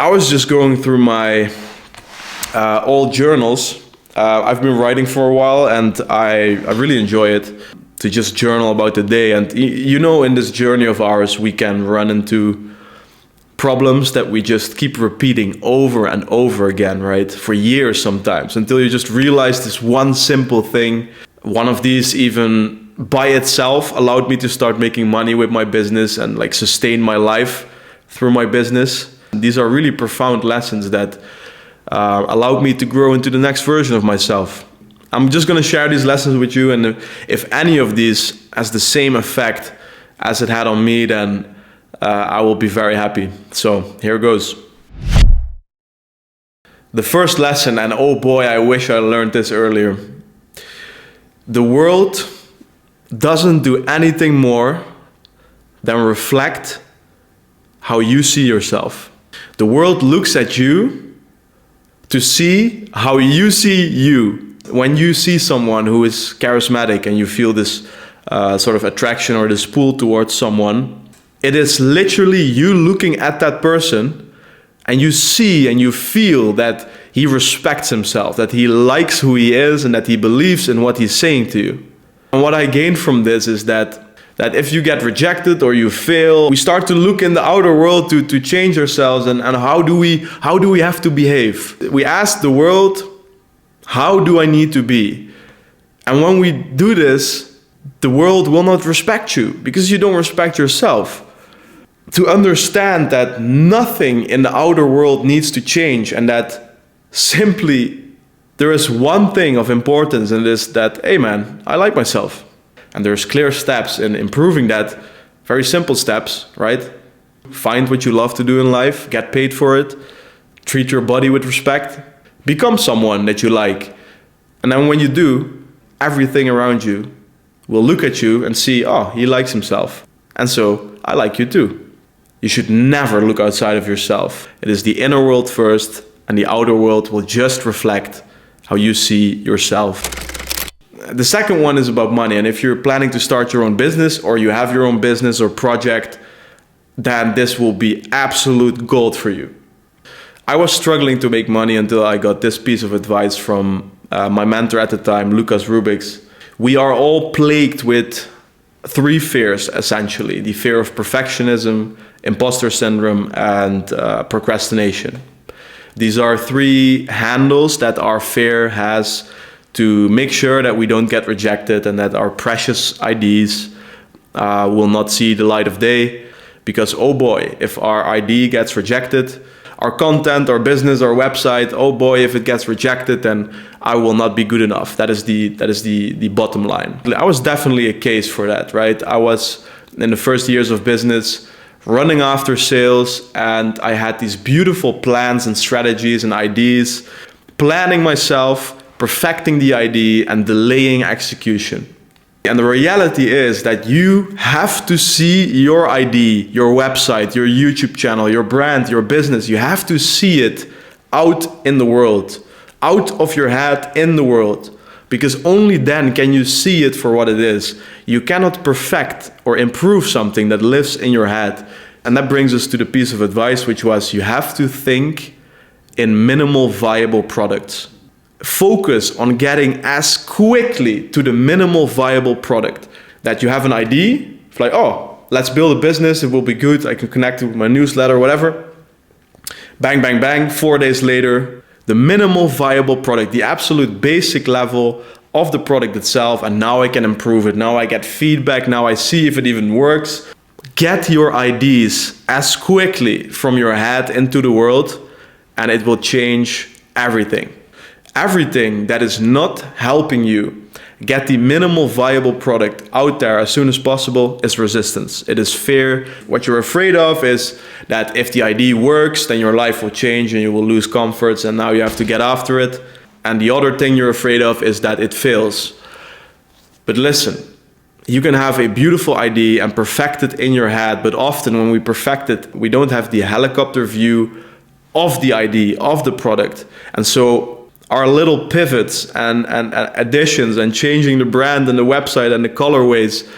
I was just going through my old journals. I've been writing for a while, and I really enjoy it, to just journal about the day. And in this journey of ours, we can run into problems that we just keep repeating over and over again, right? For years sometimes, until you just realize this one simple thing. One of these even by itself allowed me to start making money with my business and sustain my life through my business. These are really profound lessons that allowed me to grow into the next version of myself. I'm just going to share these lessons with you, and if any of these has the same effect as it had on me, then I will be very happy. So here goes. The first lesson, and oh boy, I wish I learned this earlier. The world doesn't do anything more than reflect how you see yourself. The world looks at you to see how you see you. When you see someone who is charismatic and you feel this sort of attraction or this pull towards someone, it is literally you looking at that person, and you see and you feel that he respects himself, that he likes who he is, and that he believes in what he's saying to you. And what I gained from this is that if you get rejected or you fail, we start to look in the outer world to change ourselves, and how do we have to behave? We ask the world, how do I need to be? And when we do this, the world will not respect you because you don't respect yourself. To understand that nothing in the outer world needs to change, and that simply there is one thing of importance, and it is that, hey man, I like myself. And there's clear steps in improving that, very simple steps, right? Find what you love to do in life, get paid for it, treat your body with respect, become someone that you like. And then when you do, everything around you will look at you and see, oh, he likes himself. And so I like you too. You should never look outside of yourself. It is the inner world first, and the outer world will just reflect how you see yourself. The second one is about money. And if you're planning to start your own business, or you have your own business or project, then this will be absolute gold for you. I was struggling to make money until I got this piece of advice from my mentor at the time, Lucas Rubix. We are all plagued with three fears, essentially. The fear of perfectionism, imposter syndrome, and procrastination. These are three handles that our fear has to make sure that we don't get rejected, and that our precious ideas will not see the light of day. Because oh boy, if our idea gets rejected, our content, our business, our website, oh boy, if it gets rejected, then I will not be good enough. That is the bottom line. I was definitely a case for that, right? I was in the first years of business running after sales, and I had these beautiful plans and strategies and ideas, planning myself, perfecting the idea, and delaying execution. And the reality is that you have to see your idea, your website, your YouTube channel, your brand, your business. You have to see it out in the world, out of your head in the world, because only then can you see it for what it is. You cannot perfect or improve something that lives in your head. And that brings us to the piece of advice, which was you have to think in minimal viable products. Focus on getting as quickly to the minimal viable product that you have an idea. It's like, oh, let's build a business. It will be good. I can connect it with my newsletter, whatever. Bang, bang, bang. 4 days later, the minimal viable product, the absolute basic level of the product itself. And now I can improve it. Now I get feedback. Now I see if it even works. Get your ideas as quickly from your head into the world, and it will change everything. Everything that is not helping you get the minimal viable product out there as soon as possible is resistance. It is fear. What you're afraid of is that if the idea works, then your life will change and you will lose comforts, and now you have to get after it. And the other thing you're afraid of is that it fails. But listen, you can have a beautiful idea and perfect it in your head, but often when we perfect it, we don't have the helicopter view of the idea, of the product. And so our little pivots and additions and changing the brand and the website and the colorways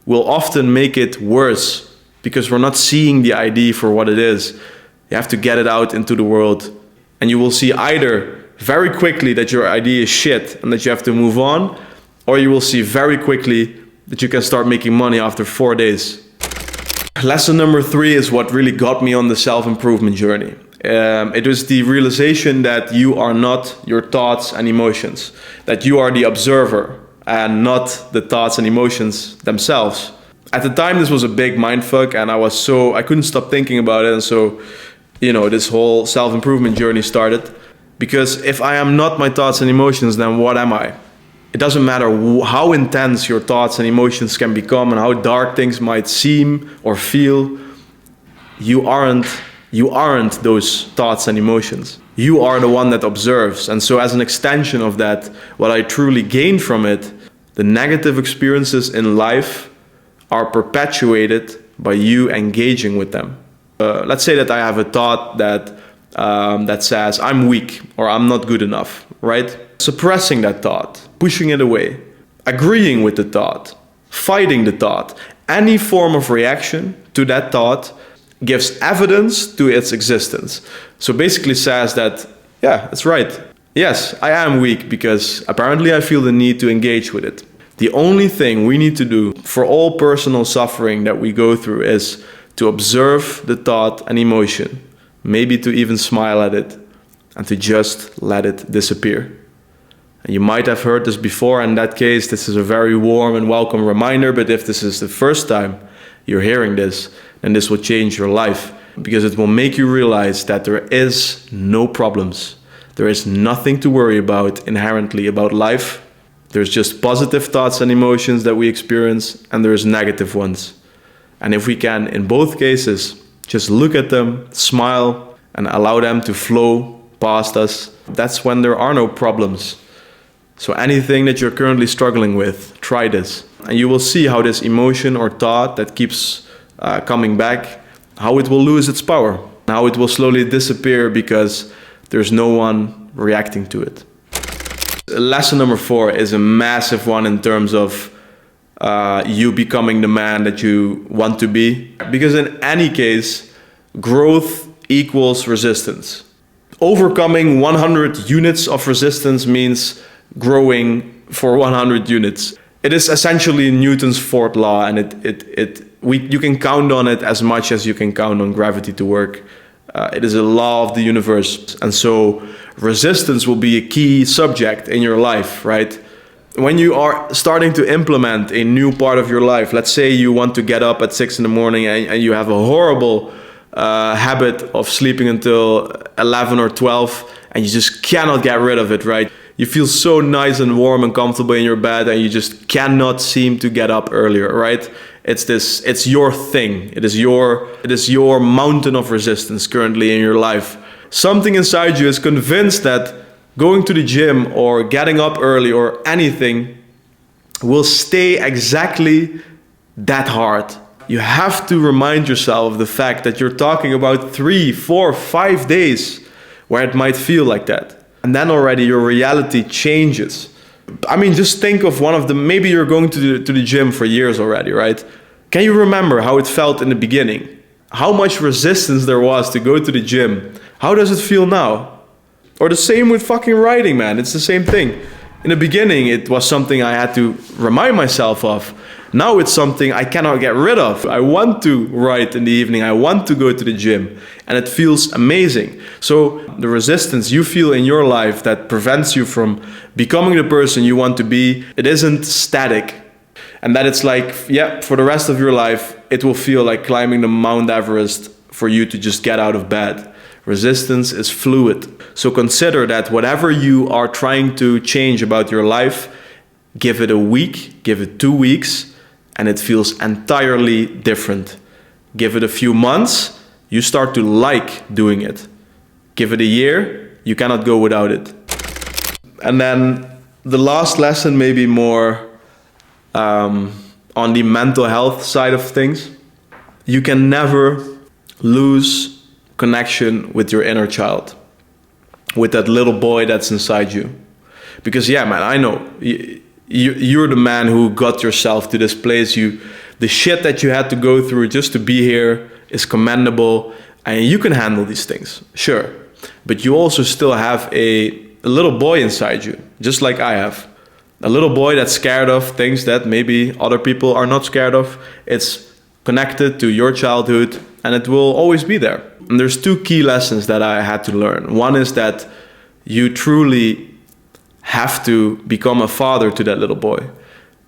will often make it worse, because we're not seeing the idea for what it is. You have to get it out into the world. And you will see either very quickly that your idea is shit and that you have to move on, or you will see very quickly that you can start making money after 4 days. Lesson number 3 is what really got me on the self-improvement journey. It was the realization that you are not your thoughts and emotions, that you are the observer and not the thoughts and emotions themselves. At the time, this was a big mindfuck, and I couldn't stop thinking about it. And so, this whole self-improvement journey started. Because if I am not my thoughts and emotions, then what am I? It doesn't matter how intense your thoughts and emotions can become and how dark things might seem or feel. You aren't those thoughts and emotions. You are the one that observes. And so as an extension of that, what I truly gained from it, the negative experiences in life are perpetuated by you engaging with them. Let's say that I have a thought that says I'm weak or I'm not good enough, right? Suppressing that thought, pushing it away, agreeing with the thought, fighting the thought. Any form of reaction to that thought gives evidence to its existence. So basically says that, yeah, it's right. Yes, I am weak because apparently I feel the need to engage with it. The only thing we need to do for all personal suffering that we go through is to observe the thought and emotion, maybe to even smile at it, and to just let it disappear. And you might have heard this before. In that case, this is a very warm and welcome reminder, but if this is the first time you're hearing this, then this will change your life, because it will make you realize that there is no problems. There is nothing to worry about inherently about life. There's just positive thoughts and emotions that we experience, and there's negative ones. And if we can, in both cases, just look at them, smile, and allow them to flow past us, that's when there are no problems. So anything that you're currently struggling with, try this. And you will see how this emotion or thought that keeps coming back, how it will lose its power, how it will slowly disappear because there's no one reacting to it. Lesson number 4 is a massive one in terms of you becoming the man that you want to be. Because in any case, growth equals resistance. Overcoming 100 units of resistance means growing for 100 units. It is essentially Newton's fourth law, and you can count on it as much as you can count on gravity to work. It is a law of the universe, and so resistance will be a key subject in your life, right? When you are starting to implement a new part of your life, let's say you want to get up at 6 in the morning and you have a horrible habit of sleeping until 11 or 12 and you just cannot get rid of it, right? You feel so nice and warm and comfortable in your bed and you just cannot seem to get up earlier, right? It's your thing. It is your mountain of resistance currently in your life. Something inside you is convinced that going to the gym or getting up early or anything will stay exactly that hard. You have to remind yourself of the fact that you're talking about 3, 4, 5 days where it might feel like that. And then already your reality changes. I mean, just think of maybe you're going to the gym for years already, right? Can you remember how it felt in the beginning? How much resistance there was to go to the gym? How does it feel now? Or the same with fucking writing, man. It's the same thing. In the beginning, it was something I had to remind myself of. Now it's something I cannot get rid of. I want to write in the evening. I want to go to the gym. And it feels amazing. So the resistance you feel in your life that prevents you from becoming the person you want to be, it isn't static. And that it's like, yeah, for the rest of your life, it will feel like climbing the Mount Everest for you to just get out of bed. Resistance is fluid. So consider that whatever you are trying to change about your life, give it a week, give it 2 weeks, and it feels entirely different. Give it a few months, you start to like doing it. Give it a year, you cannot go without it. And then the last lesson may be more on the mental health side of things. You can never lose connection with your inner child, with that little boy that's inside you. Because yeah, man, I know you're the man who got yourself to this place. The shit that you had to go through just to be here is commendable. And you can handle these things, sure. But you also still have a little boy inside you, just like I have. A little boy that's scared of things that maybe other people are not scared of. It's connected to your childhood, and it will always be there. And there's two key lessons that I had to learn. One is that you truly have to become a father to that little boy,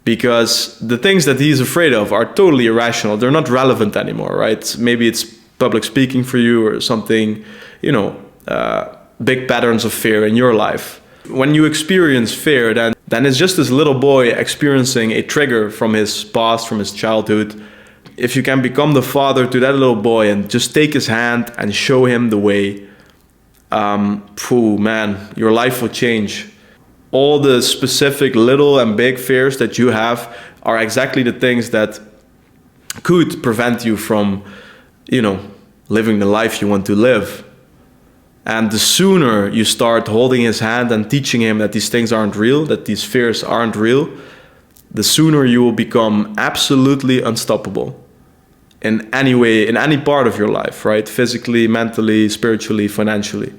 because the things that he's afraid of are totally irrational. They're not relevant anymore, right? Maybe it's public speaking for you or something, big patterns of fear in your life. When you experience fear, then it's just this little boy experiencing a trigger from his past, from his childhood. If you can become the father to that little boy and just take his hand and show him the way, man, your life will change. All the specific little and big fears that you have are exactly the things that could prevent you from, living the life you want to live. And the sooner you start holding his hand and teaching him that these things aren't real, that these fears aren't real, the sooner you will become absolutely unstoppable in any way, in any part of your life, right? Physically, mentally, spiritually, financially.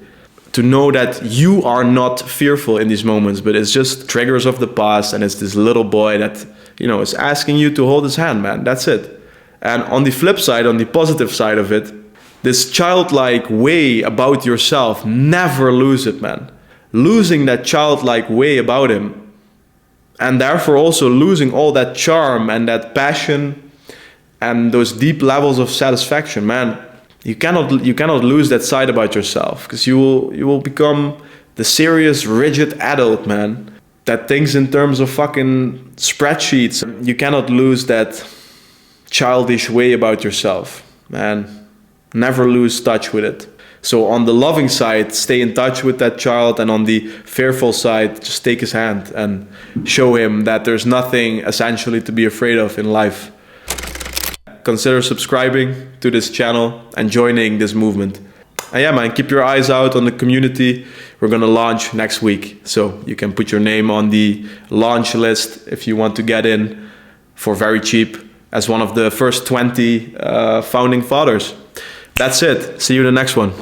To know that you are not fearful in these moments, but it's just triggers of the past, and it's this little boy that, is asking you to hold his hand, man. That's it. And on the flip side, on the positive side of it, this childlike way about yourself, never lose it, man. Losing that childlike way about him, and therefore also losing all that charm and that passion and those deep levels of satisfaction, man. You cannot lose that side about yourself, because you will become the serious, rigid adult, man, that thinks in terms of fucking spreadsheets. You cannot lose that childish way about yourself, man. Never lose touch with it. So on the loving side, stay in touch with that child, and on the fearful side, just take his hand and show him that there's nothing essentially to be afraid of in life. Consider subscribing to this channel and joining this movement. And yeah, man, keep your eyes out on the community. We're gonna launch next week, so you can put your name on the launch list if you want to get in for very cheap as one of the first 20 founding fathers. That's it. See you in the next one.